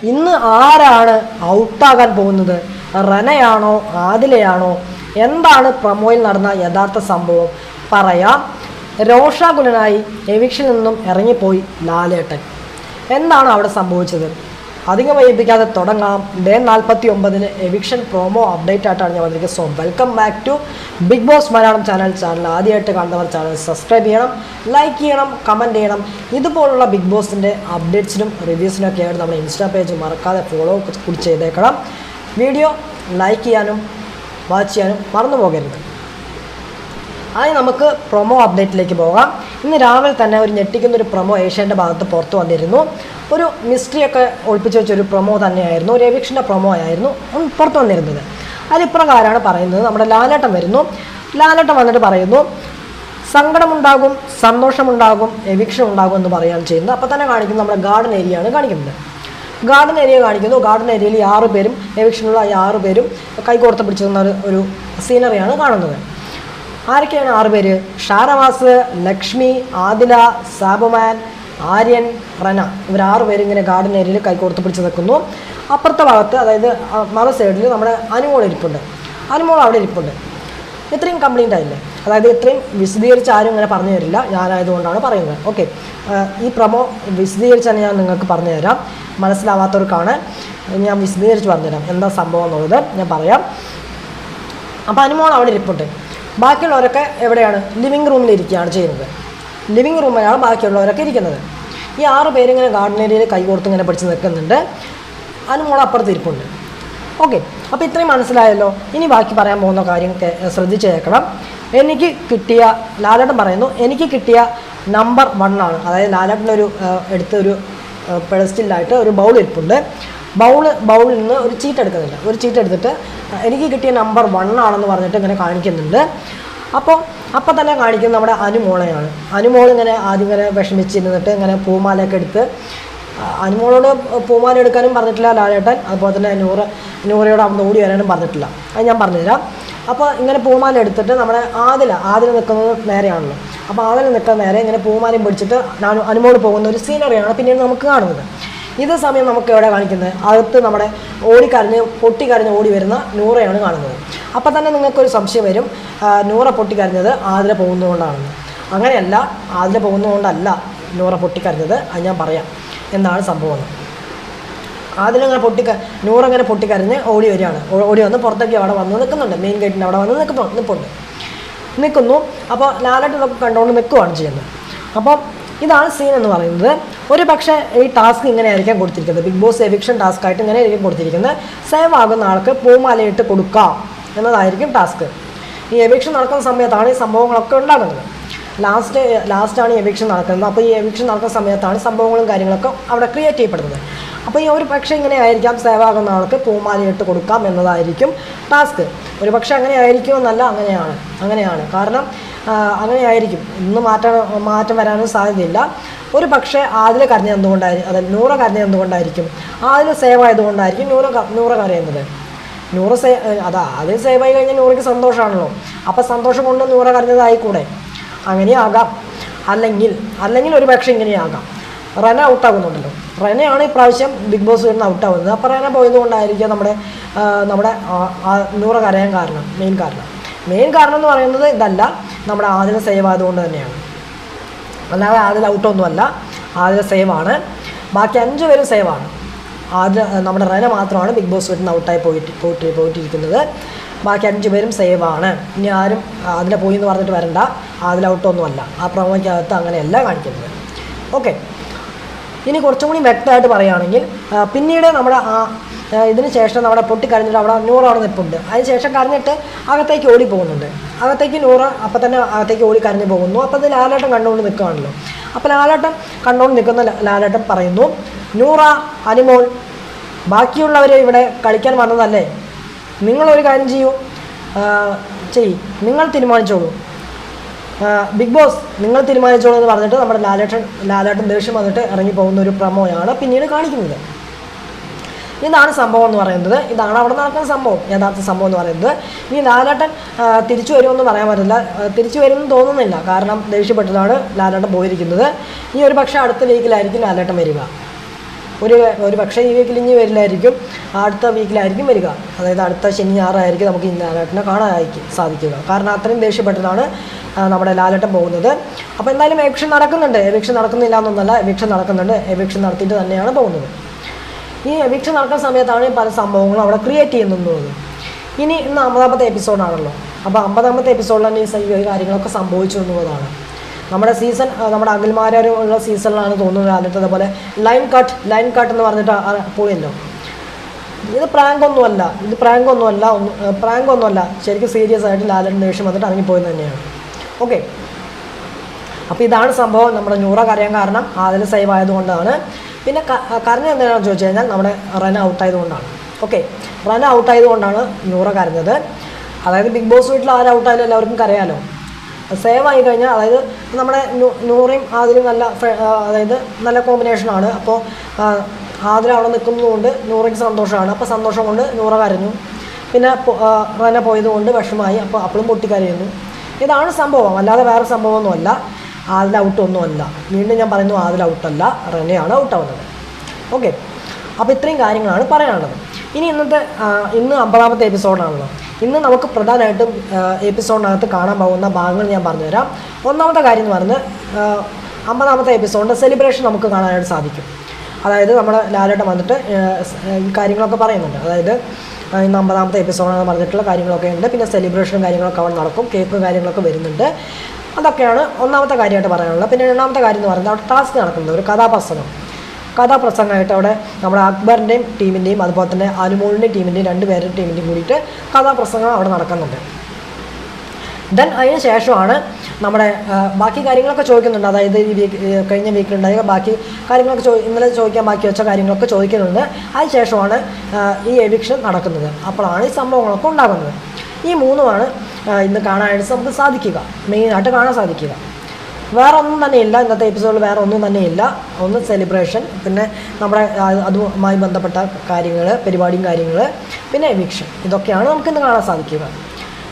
ഇന്ന് ആരാണ് ഔട്ടാകാൻ പോകുന്നത്? റനയാണോ ആദിലയാണോ? എന്താണ് പ്രൊമോയിൽ നടന്ന യഥാർത്ഥ സംഭവം? പറയാം. രോഷാകുലനായി എവിക്ഷനിൽ നിന്നും ഇറങ്ങിപ്പോയി ലാലേട്ടൻ. എന്താണ് അവിടെ സംഭവിച്ചത്? അധികം വൈകിപ്പിക്കാതെ തുടങ്ങാം. ഡേ 49 എവിക്ഷൻ പ്രൊമോ അപ്ഡേറ്റ് ആയിട്ടാണ് ഞാൻ വന്നിരിക്കുന്നത്. So welcome back to Bigg Boss Malayalam channel ആദ്യമായിട്ട് കാണുന്നവർ ചാനൽ സബ്സ്ക്രൈബ് ചെയ്യണം, ലൈക്ക് ചെയ്യണം, കമൻറ്റ് ചെയ്യണം. ഇതുപോലുള്ള ബിഗ് ബോസിൻ്റെ അപ്ഡേറ്റ്സിനും റിവ്യൂസിനും ഒക്കെ ആയിട്ട് നമ്മുടെ ഇൻസ്റ്റാ പേജ് മറക്കാതെ ഫോളോ കൂടി ചെയ്തേക്കണം. വീഡിയോ ലൈക്ക് ചെയ്യാനും വാച്ച് ചെയ്യാനും മറന്നു പോകരുത്. ആയി നമുക്ക് പ്രൊമോ അപ്ഡേറ്റിലേക്ക് പോകാം. ഇന്ന് രാവിലെ തന്നെ ഒരു ഞെട്ടിക്കുന്നൊരു പ്രൊമോ ഏഷ്യാൻ്റെ ഭാഗത്ത് പുറത്തു വന്നിരുന്നു. ഒരു മിസ്റ്ററിയൊക്കെ ഒളിപ്പിച്ച് വെച്ചൊരു പ്രൊമോ തന്നെയായിരുന്നു, ഒരു എവിക്ഷൻ്റെ പ്രൊമോ ആയിരുന്നു പുറത്തു വന്നിരുന്നത്. അതിപ്രകാരമാണ് പറയുന്നത്. നമ്മുടെ ലാലേട്ടൻ വരുന്നു. ലാലേട്ടൻ വന്നിട്ട് പറയുന്നു, സങ്കടമുണ്ടാകും, സന്തോഷമുണ്ടാകും, എവിക്ഷൻ ഉണ്ടാകും എന്ന് പറയുകയാണ് ചെയ്യുന്നത്. അപ്പോൾ തന്നെ കാണിക്കുന്നത് നമ്മുടെ ഗാർഡൻ ഏരിയയാണ് കാണിക്കുന്നത്. ഗാർഡൻ ഏരിയ കാണിക്കുന്നു. ഗാർഡൻ ഏരിയയിൽ ഈ 6 പേരും എവിക്ഷനുള്ള ഈ 6 പേരും കൈകോർത്ത് പിടിച്ചിരുന്ന ഒരു സീനറിയാണ് കാണുന്നത്. ആരൊക്കെയാണ് 6 പേര്? ഷാനവാസ്, ലക്ഷ്മി, ആദില, സാബുമാൻ, ആര്യൻ, റന. ഇവർ 6 പേര് ഇങ്ങനെ ഗാർഡൻ ഏരിയയിൽ കൈകോർത്ത് പിടിച്ച് നിൽക്കുന്നു. അപ്പുറത്തെ ഭാഗത്ത്, അതായത് മറു സൈഡിൽ നമ്മുടെ അനുമോൾ ഇരിപ്പുണ്ട്. അനുമോൾ അവിടെ ഇരിപ്പുണ്ട്. ഇത്രയും കംപ്ലീറ്റ് ആയില്ലേ? അതായത് ഇത്രയും വിശദീകരിച്ച് ആരും ഇങ്ങനെ പറഞ്ഞു തരില്ല, ഞാനായതുകൊണ്ടാണ് പറയുന്നത്. ഓക്കെ, ഈ പ്രൊമോ വിശദീകരിച്ച് തന്നെ ഞാൻ നിങ്ങൾക്ക് പറഞ്ഞു തരാം. മനസ്സിലാവാത്തവർക്കാണ് ഞാൻ വിശദീകരിച്ച് പറഞ്ഞുതരാം എന്താ സംഭവം എന്നുള്ളത് ഞാൻ പറയാം. അപ്പോൾ അനുമോൾ അവിടെ ഇരിപ്പുണ്ട്. ബാക്കിയുള്ളവരൊക്കെ എവിടെയാണ്? ലിവിങ് റൂമിൽ ഇരിക്കുകയാണ് ചെയ്യുന്നത്. ലിവിങ് റൂമിലാണ് ബാക്കിയുള്ളവരൊക്കെ ഇരിക്കുന്നത്. ഈ 6 പേരിങ്ങനെ ഗാർഡൻ ഏരിയയിൽ കൈകോർത്ത് ഇങ്ങനെ പിടിച്ച് നിൽക്കുന്നുണ്ട്. അനുമോൾ അപ്പുറത്ത് ഇരിപ്പുണ്ട്. ഓക്കെ, അപ്പോൾ ഇത്രയും മനസ്സിലായല്ലോ. ഇനി ബാക്കി പറയാൻ പോകുന്ന കാര്യം ശ്രദ്ധിച്ച് കേൾക്കണം. എനിക്ക് കിട്ടിയ, ലാലേട്ടൻ പറയുന്നു, എനിക്ക് കിട്ടിയ നമ്പർ 1 ആണ്. അതായത് ലാലേട്ടനൊരു എടുത്തൊരു പെഡസ്റ്റിലായിട്ട് ഒരു ബൗൾ ഇരിപ്പുണ്ട്. ബൗളിൽ നിന്ന് ഒരു ചീട്ട് എടുക്കുന്നുണ്ട്. ഒരു ചീട്ട് എടുത്തിട്ട് എനിക്ക് കിട്ടിയ നമ്പർ 1 ആണെന്ന് പറഞ്ഞിട്ട് ഇങ്ങനെ കാണിക്കുന്നുണ്ട്. അപ്പോൾ തന്നെ കാണിക്കുന്നത് നമ്മുടെ അനുമോളെയാണ്. അനുമോൾ ഇങ്ങനെ ആദ്യം ഇങ്ങനെ വിഷമിച്ചിരുന്നിട്ട് ഇങ്ങനെ പൂമാലയൊക്കെ എടുത്ത്, അനുമോളോട് പൂമാല എടുക്കാനും പറഞ്ഞിട്ടില്ല ലാലേട്ടൻ. അതുപോലെ തന്നെ നൂറയോട് അവിടെ ഓടി വരാനും പറഞ്ഞിട്ടില്ല. അത് ഞാൻ പറഞ്ഞുതരാം. അപ്പോൾ ഇങ്ങനെ പൂമാല എടുത്തിട്ട് നമ്മുടെ ആദില നിൽക്കുന്നത് നേരെയാണല്ലോ. അപ്പോൾ ആദില നിൽക്കുന്ന നേരെ ഇങ്ങനെ പൂമാലയും പിടിച്ചിട്ട് അനുമോൾ പോകുന്ന ഒരു സീനറിയാണ് പിന്നീട് നമുക്ക് കാണുന്നത്. ഇതേ സമയം നമുക്ക് എവിടെ കാണിക്കുന്നത്? അകത്ത് നമ്മുടെ പൊട്ടിക്കരഞ്ഞ് ഓടി വരുന്ന നൂറയാണ് കാണുന്നത്. അപ്പോൾ തന്നെ നിങ്ങൾക്കൊരു സംശയം വരും, നൂറ പൊട്ടിക്കരഞ്ഞത് ആതിര പോകുന്നതുകൊണ്ടാണെന്ന്. അങ്ങനെയല്ല, ആതിര പോകുന്നതുകൊണ്ടല്ല നൂറ പൊട്ടിക്കരഞ്ഞത്. അത് ഞാൻ പറയാം എന്താണ് സംഭവം. നൂറ ഇങ്ങനെ പൊട്ടിക്കരഞ്ഞ് ഓടി വരികയാണ്. ഓടി വന്ന് പുറത്തേക്ക് അവിടെ വന്ന് നിൽക്കുന്നുണ്ട്. മെയിൻ ഗേറ്റിൻ്റെ അവിടെ വന്ന് നിൽക്കുന്നു. അപ്പോൾ ലാലേട്ടൻ ഇതൊക്കെ കണ്ടുകൊണ്ട് നിൽക്കുകയാണ് ചെയ്യുന്നത്. അപ്പോൾ ഇതാണ് സീൻ എന്ന് പറയുന്നത്. ഒരു പക്ഷേ ഈ ടാസ്ക് ഇങ്ങനെ ആയിരിക്കാം കൊടുത്തിരിക്കുന്നത്. ബിഗ് ബോസ് എവിക്ഷൻ ടാസ്ക് ആയിട്ട് ഇങ്ങനെ ആയിരിക്കും കൊടുത്തിരിക്കുന്നത്. സേവ് ആകുന്ന ആൾക്ക് പൂമാലയിട്ട് കൊടുക്കാം എന്നതായിരിക്കും ടാസ്ക്. ഈ എവിക്ഷൻ നടക്കുന്ന സമയത്താണ് ഈ സംഭവങ്ങളൊക്കെ ഉണ്ടാകുന്നത്. ലാസ്റ്റാണ് ഈ എവിക്ഷൻ നടക്കുന്നത്. അപ്പോൾ ഈ എവിക്ഷൻ നടക്കുന്ന സമയത്താണ് സംഭവങ്ങളും കാര്യങ്ങളൊക്കെ അവിടെ ക്രിയേറ്റ് ചെയ്യപ്പെടുന്നത്. അപ്പോൾ ഈ ഒരു പക്ഷേ ഇങ്ങനെ ആയിരിക്കാം, സേവ് ആകുന്ന ആൾക്ക് പൂമാലയിട്ട് കൊടുക്കാം എന്നതായിരിക്കും ടാസ്ക്. ഒരു പക്ഷേ അങ്ങനെ ആയിരിക്കുമെന്നല്ല, അങ്ങനെയാണ്. കാരണം അങ്ങനെ ആയിരിക്കും. ഇന്ന് മാറ്റം വരാനും സാധ്യതയില്ല. ഒരു പക്ഷേ ആദില കരഞ്ഞത് എന്തുകൊണ്ടായിരിക്കും, അതായത് നൂറ കരഞ്ഞത് എന്തുകൊണ്ടായിരിക്കും? ആദില സേവ് ആയതുകൊണ്ടായിരിക്കും നൂറ കരയുന്നത്. ആദ്യം സേവ് ആയി കഴിഞ്ഞാൽ നൂറയ്ക്ക് സന്തോഷമാണല്ലോ. അപ്പോൾ സന്തോഷം കൊണ്ട് നൂറ കരഞ്ഞതായിക്കൂടെ? അങ്ങനെയാകാം. അല്ലെങ്കിൽ ഒരു പക്ഷേ ഇങ്ങനെയാകാം. റന ഔട്ടാകുന്നുണ്ടല്ലോ. റനയാണ് ഇപ്രാവശ്യം ബിഗ് ബോസ് വരുന്ന ഔട്ടാവുന്നത്. അപ്പോൾ റന പോയതുകൊണ്ടായിരിക്കും നമ്മുടെ നൂറ കരയാൻ കാരണം. മെയിൻ കാരണം എന്ന് പറയുന്നത് ഇതല്ല, നമ്മുടെ ആദില സേവ് ആയതുകൊണ്ട് തന്നെയാണ്. അല്ലാതെ ആദില ഔട്ടൊന്നുമല്ല, ആദില സേവാണ്. ബാക്കി 5 പേരും സേവാണ്. നമ്മുടെ റന മാത്രമാണ് ബിഗ് ബോസ് വരുന്ന ഔട്ടായി പോയിട്ടിരിക്കുന്നത്. ബാക്കി 5 പേരും സേവാണ്. ഇനി ആരും ആദില പോയി എന്ന് പറഞ്ഞിട്ട് വരണ്ട, ആദില ഔട്ടൊന്നുമല്ല. ആ പ്രൊമോയ്ക്കകത്ത് അങ്ങനെയല്ല കാണിക്കുന്നത്. ഓക്കെ, ഇനി കുറച്ചും കൂടി വ്യക്തമായിട്ട് പറയുകയാണെങ്കിൽ, പിന്നീട് നമ്മുടെ ഇതിന് ശേഷം നമ്മുടെ പൊട്ടിക്കരഞ്ഞിട്ട് അവിടെ നൂറ അവിടെ നിൽപ്പുണ്ട്. അതിന് ശേഷം കരഞ്ഞിട്ട് അകത്തേക്ക് ഓടി പോകുന്നുണ്ട്. അകത്തേക്ക് നൂറ അപ്പം തന്നെ അകത്തേക്ക് ഓടി കരഞ്ഞ് പോകുന്നു. അപ്പോൾ അത് ലാലേട്ടൻ കണ്ടുകൊണ്ട് നിൽക്കുകയാണല്ലോ. അപ്പോൾ ലാലേട്ടൻ കണ്ടുകൊണ്ട് നിൽക്കുന്ന ലാലേട്ടൻ പറയുന്നു, നൂറ, അനുമോൾ, ബാക്കിയുള്ളവർ ഇവിടെ കളിക്കാൻ വന്നതല്ലേ, നിങ്ങളൊരു കാര്യം നിങ്ങൾ തീരുമാനിച്ചോളൂ, ബിഗ് ബോസ് നിങ്ങൾ തീരുമാനിച്ചോളൂ എന്ന് പറഞ്ഞിട്ട് നമ്മുടെ ലാലേട്ടൻ ദേഷ്യം വന്നിട്ട് ഇറങ്ങി പോകുന്ന ഒരു പ്രൊമോയാണ് പിന്നീട് കാണിക്കുന്നത്. ഇതാണ് സംഭവം എന്ന് പറയുന്നത്. ഇതാണ് അവിടെ നടക്കുന്ന സംഭവം, യഥാർത്ഥ സംഭവം എന്ന് പറയുന്നത്. ഇനി ലാലേട്ടൻ തിരിച്ചു വരുമെന്ന് പറയാൻ പറ്റില്ല. തിരിച്ചു വരുമെന്ന് തോന്നുന്നില്ല. കാരണം ദേഷ്യപ്പെട്ടിട്ടാണ് ലാലേട്ടൻ പോയിരിക്കുന്നത്. ഇനി ഒരു പക്ഷേ അടുത്ത വീക്കിലായിരിക്കും ലാലേട്ടൻ വരിക. ഒരു പക്ഷേ ഈ വീക്കിൽ ഇനി വരില്ലായിരിക്കും, അടുത്ത വീക്കിലായിരിക്കും വരിക. അതായത് അടുത്ത ശനി ഞായറായിരിക്കും നമുക്ക് ഈ ലാലേട്ടനെ കാണാനായിരിക്കും സാധിക്കുക. കാരണം അത്രയും ദേഷ്യപ്പെട്ടിട്ടാണ് നമ്മുടെ ലാലേട്ടൻ പോകുന്നത്. അപ്പോൾ എന്തായാലും എവിക്ഷൻ നടക്കുന്നുണ്ട്. എവിക്ഷൻ നടക്കുന്നില്ല എന്നൊന്നല്ല, എവിക്ഷൻ നടക്കുന്നുണ്ട്. എവിക്ഷൻ നടത്തിയിട്ട് തന്നെയാണ് പോകുന്നത്. ഈ എവിക്ഷൻ നടക്കുന്ന സമയത്താണ് പല സംഭവങ്ങളും അവിടെ ക്രിയേറ്റ് ചെയ്യുന്നത്. ഇന്ന് 50ാമത്തെ എപ്പിസോഡാണല്ലോ. അപ്പോൾ 50ാമത്തെ എപ്പിസോഡിൽ തന്നെ ഈ കാര്യങ്ങളൊക്കെ സംഭവിച്ചു എന്നുള്ളതാണ്. നമ്മുടെ സീസൺ, നമ്മുടെ അഖിൽമാരുള്ള സീസണിലാണ് തോന്നുന്നത് ലാലേട്ടൻ അതുപോലെ ലൈൻ കട്ട് എന്ന് പറഞ്ഞിട്ട് പോയല്ലോ. ഇത് പ്രാങ്ക് ഒന്നുമല്ല, ശരിക്കും സീരിയസ് ആയിട്ട് ലാലേട്ടൻ ദേഷ്യം വന്നിട്ട് ഇറങ്ങിപ്പോയെന്ന് തന്നെയാണ്. ഓക്കെ, അപ്പോൾ ഇതാണ് സംഭവം. നമ്മുടെ നൂറ കരയാൻ കാരണം അതിൽ സേവ് ആയതുകൊണ്ടാണ്. പിന്നെ കരഞ്ഞ എന്താണെന്ന് ചോദിച്ചു കഴിഞ്ഞാൽ നമ്മുടെ റൺ ഔട്ടായതുകൊണ്ടാണ്. ഓക്കെ, റൺ ഔട്ടായതുകൊണ്ടാണ് നൂറ കരഞ്ഞത്. അതായത് ബിഗ് ബോസ് വീട്ടിൽ ആരും ഔട്ടായാലും എല്ലാവർക്കും കരയാലോ. സേവ് ആയി കഴിഞ്ഞാൽ, അതായത് നമ്മുടെ നൂറയും ആദിലും നല്ല കോമ്പിനേഷനാണ്. അപ്പോൾ ആദിൽ അവിടെ നിൽക്കുന്നതുകൊണ്ട് നൂറയ്ക്ക് സന്തോഷമാണ്. അപ്പോൾ സന്തോഷം കൊണ്ട് നൂറ കരഞ്ഞു. പിന്നെ റന പോയത് കൊണ്ട് വിഷമായി. അപ്പോൾ അപ്പോഴും പൊട്ടിക്കരയുന്നു. ഇതാണ് സംഭവം, അല്ലാതെ വേറെ സംഭവമൊന്നുമല്ല. ആദിൽ ഔട്ടൊന്നുമല്ല. വീണ്ടും ഞാൻ പറയുന്നു, ആദിൽ ഔട്ടല്ല, റനയാണ് ഔട്ടാവുന്നത്. ഓക്കെ, അപ്പോൾ ഇത്രയും കാര്യങ്ങളാണ് പറയാനുള്ളത്. ഇനി ഇന്ന് 50ാമത്തെ എപ്പിസോഡാണല്ലോ. ഇന്ന് നമുക്ക് പ്രധാനമായിട്ടും എപ്പിസോഡിനകത്ത് കാണാൻ പോകുന്ന ഭാഗങ്ങൾ ഞാൻ പറഞ്ഞുതരാം. ഒന്നാമത്തെ കാര്യം എന്ന് പറഞ്ഞാൽ 50ാമത്തെ എപ്പിസോഡിൻ്റെ സെലിബ്രേഷൻ നമുക്ക് കാണാനായിട്ട് സാധിക്കും. അതായത് നമ്മുടെ ലാലേട്ടൻ വന്നിട്ട് ഈ കാര്യങ്ങളൊക്കെ പറയുന്നുണ്ട്. അതായത് ഇന്ന് 50ാമത്തെ എപ്പിസോഡാണെന്ന് പറഞ്ഞിട്ടുള്ള കാര്യങ്ങളൊക്കെ ഉണ്ട്. പിന്നെ സെലിബ്രേഷനും കാര്യങ്ങളൊക്കെ അവിടെ നടക്കും, കേക്കും കാര്യങ്ങളൊക്കെ വരുന്നുണ്ട്. അതൊക്കെയാണ് ഒന്നാമത്തെ കാര്യമായിട്ട് പറയാനുള്ളത്. പിന്നെ രണ്ടാമത്തെ കാര്യം എന്ന് പറയുന്നത് അവിടെ ടാസ്ക് നടക്കുന്നത് ഒരു കഥാപ്രസംഗമായിട്ട് അവിടെ നമ്മുടെ അക്ബറിൻ്റെയും ടീമിൻ്റെയും അതുപോലെ തന്നെ അനുമോളിൻ്റെയും ടീമിൻ്റെയും രണ്ടുപേരുടെ ടീമിൻ്റെയും കൂടിയിട്ട് കഥാപ്രസംഗം അവിടെ നടക്കുന്നുണ്ട്. ദെൻ അതിന് ശേഷമാണ് നമ്മുടെ ബാക്കി കാര്യങ്ങളൊക്കെ ചോദിക്കുന്നുണ്ട്. അതായത് ഈ കഴിഞ്ഞ വീക്കിലുണ്ടായ ബാക്കി കാര്യങ്ങളൊക്കെ ഇന്നലെ ചോദിക്കാൻ ബാക്കി വെച്ച കാര്യങ്ങളൊക്കെ ചോദിക്കുന്നുണ്ട്. അതിന് ശേഷമാണ് ഈ എവിക്ഷൻ നടക്കുന്നത്. അപ്പോഴാണ് ഈ സംഭവങ്ങളൊക്കെ ഉണ്ടാകുന്നത്. ഈ മൂന്നുമാണ് ഇന്ന് കാണാനായിട്ട് നമുക്ക് സാധിക്കുക, മെയിനായിട്ട് കാണാൻ സാധിക്കുക. വേറെ ഒന്നും തന്നെയില്ല ഇന്നത്തെ എപ്പിസോഡിൽ, വേറെ ഒന്നും തന്നെയില്ല. ഒന്ന് സെലിബ്രേഷൻ, പിന്നെ നമ്മുടെ അതുമായി ബന്ധപ്പെട്ട കാര്യങ്ങൾ, പരിപാടിയും കാര്യങ്ങൾ, പിന്നെ എവിക്ഷൻ. ഇതൊക്കെയാണ് നമുക്കിന്ന് കാണാൻ സാധിക്കുക.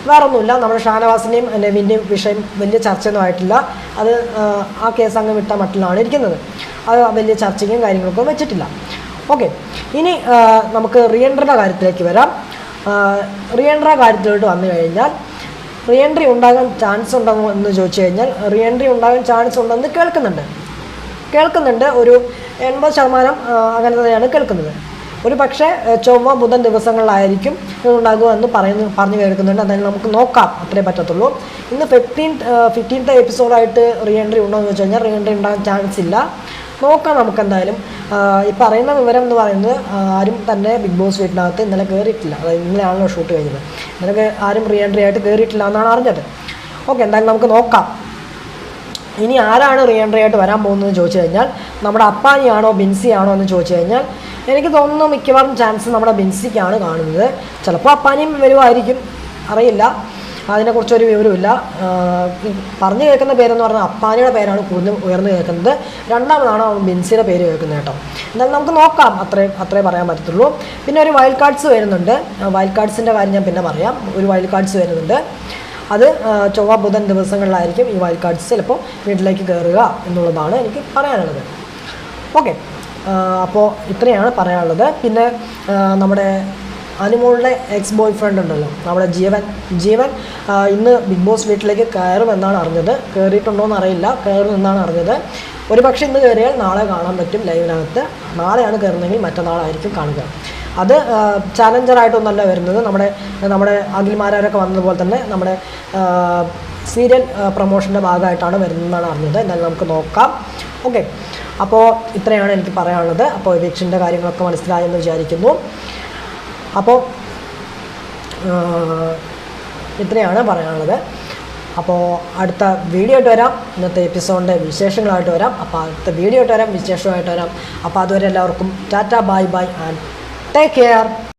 വേറെ ഒന്നുമില്ല. നമ്മുടെ ഷാനവാസിൻ്റെയും നെവിൻ്റെയും വിഷയം വലിയ ചർച്ചയൊന്നും ആയിട്ടില്ല. അത് ആ കേസ് അങ്ങ് വിട്ട മട്ടിലാണ് ഇരിക്കുന്നത്. അത് വലിയ ചർച്ചയ്ക്കും കാര്യങ്ങൾക്കും വെച്ചിട്ടില്ല. ഓക്കെ, ഇനി നമുക്ക് റീഎൻട്രിയുടെ കാര്യത്തിലേക്ക് വരാം. റീഎൻട്രിയുടെ കാര്യത്തിലോട്ട് വന്നു കഴിഞ്ഞാൽ റീഎൻട്രി ഉണ്ടാകാൻ ചാൻസ് ഉണ്ടോ എന്ന് ചോദിച്ചു കഴിഞ്ഞാൽ റീഎൻട്രി ഉണ്ടാകാൻ ചാൻസ് ഉണ്ടെന്ന് കേൾക്കുന്നുണ്ട്. ഒരു 80% അങ്ങനെ തന്നെയാണ് കേൾക്കുന്നത്. ഒരു പക്ഷേ ചൊവ്വ ബുധൻ ദിവസങ്ങളിലായിരിക്കും ഇതുണ്ടാകുക എന്ന് പറഞ്ഞു കേൾക്കുന്നുണ്ട്. എന്തായാലും നമുക്ക് നോക്കാം, അത്രേ പറ്റത്തുള്ളൂ. ഇന്ന് 15th എപ്പിസോഡായിട്ട് റീഎൻട്രി ഉണ്ടോ എന്ന് വെച്ച് കഴിഞ്ഞാൽ റീഎൻട്രി ഉണ്ടാകാൻ ചാൻസ് ഇല്ല. നോക്കാം നമുക്ക്. എന്തായാലും ഈ പറയുന്ന വിവരം എന്ന് പറയുന്നത് ആരും തന്നെ ബിഗ് ബോസ് വീട്ടിനകത്ത് ഇന്നലെ കയറിയിട്ടില്ല. അതായത് ഇന്നലെയാണല്ലോ ഷൂട്ട് കഴിഞ്ഞത്. ഇന്നലെ ആരും റീഎൻട്രി ആയിട്ട് കയറിയിട്ടില്ല എന്നാണ് അറിഞ്ഞത്. ഓക്കെ, എന്തായാലും നമുക്ക് നോക്കാം. ഇനി ആരാണ് റീഎൻട്രി ആയിട്ട് വരാൻ പോകുന്നതെന്ന് ചോദിച്ചു കഴിഞ്ഞാൽ നമ്മുടെ അപ്പാനിയാണോ ബിൻസിയാണോ എന്ന് ചോദിച്ചു കഴിഞ്ഞാൽ എനിക്ക് തോന്നുന്നു മിക്കവാറും ചാൻസ് നമ്മുടെ ബിൻസിക്കാണ് കാണുന്നത്. ചിലപ്പോൾ അപ്പാനിയും വരുമായിരിക്കും, അറിയില്ല. അതിനെക്കുറിച്ചൊരു വിവരമില്ല. പറഞ്ഞു കേൾക്കുന്ന പേരെന്ന് പറഞ്ഞാൽ അപ്പാനിയുടെ പേരാണ് കൂടുതൽ ഉയർന്നു കേൾക്കുന്നത്. രണ്ടാമതാണ് ബിൻസിയുടെ പേര് കേൾക്കുന്നത് കേട്ടോ. എന്തായാലും നമുക്ക് നോക്കാം, അത്രേ പറയാൻ പറ്റത്തുള്ളൂ. പിന്നെ ഒരു വൈൽഡ് കാർഡ്സ് വരുന്നുണ്ട്. വൈൽഡ് കാർഡ്സിൻ്റെ കാര്യം ഞാൻ പിന്നെ പറയാം. ഒരു വൈൽഡ് കാർഡ്സ് വരുന്നുണ്ട്. അത് ചൊവ്വ ബുധൻ ദിവസങ്ങളിലായിരിക്കും ഈ വൈൽഡ് കാർഡ്സ് ചിലപ്പോൾ വീട്ടിലേക്ക് കയറുക എന്നുള്ളതാണ് എനിക്ക് പറയാനുള്ളത്. ഓക്കെ, അപ്പോൾ ഇത്രയാണ് പറയാനുള്ളത്. പിന്നെ നമ്മുടെ അനുമോളുടെ എക്സ് ബോയ് ഫ്രണ്ട് ഉണ്ടല്ലോ, നമ്മുടെ ജീവൻ ഇന്ന് ബിഗ് ബോസ് വീട്ടിലേക്ക് കയറുമെന്നാണ് അറിഞ്ഞത്. കയറിയിട്ടുണ്ടോ എന്ന് അറിയില്ല, കയറുമെന്നാണ് അറിഞ്ഞത്. ഒരു പക്ഷേ ഇന്ന് കയറിയാൽ നാളെ കാണാൻ പറ്റും ലൈവിനകത്ത്. നാളെയാണ് കയറുന്നതെങ്കിൽ മറ്റന്നാളായിരിക്കും കാണുക. അത് ചാലഞ്ചറായിട്ടൊന്നല്ല വരുന്നത്. നമ്മുടെ അഖിൽമാരൊക്കെ വന്നതുപോലെ തന്നെ നമ്മുടെ സീരിയൽ പ്രൊമോഷൻ്റെ ഭാഗമായിട്ടാണ് വരുന്നതെന്നാണ് അറിഞ്ഞത്. എന്തായാലും നമുക്ക് നോക്കാം. ഓക്കെ, അപ്പോൾ ഇത്രയാണ് എനിക്ക് പറയാനുള്ളത്. അപ്പോൾ എവിക്ഷൻ്റെ കാര്യങ്ങളൊക്കെ മനസ്സിലായെന്ന് വിചാരിക്കുന്നു. അപ്പോൾ ഇത്രയാണ് പറയാനുള്ളത്. അപ്പോൾ അടുത്ത വീഡിയോ ആയിട്ട് വരാം. ഇന്നത്തെ എപ്പിസോഡിൻ്റെ വിശേഷങ്ങളായിട്ട് വരാം. അപ്പോൾ അടുത്ത വീഡിയോ ആയിട്ട് വരാം, വിശേഷമായിട്ട് വരാം. അപ്പോൾ അതുവരെ എല്ലാവർക്കും Tata, bye bye and take care.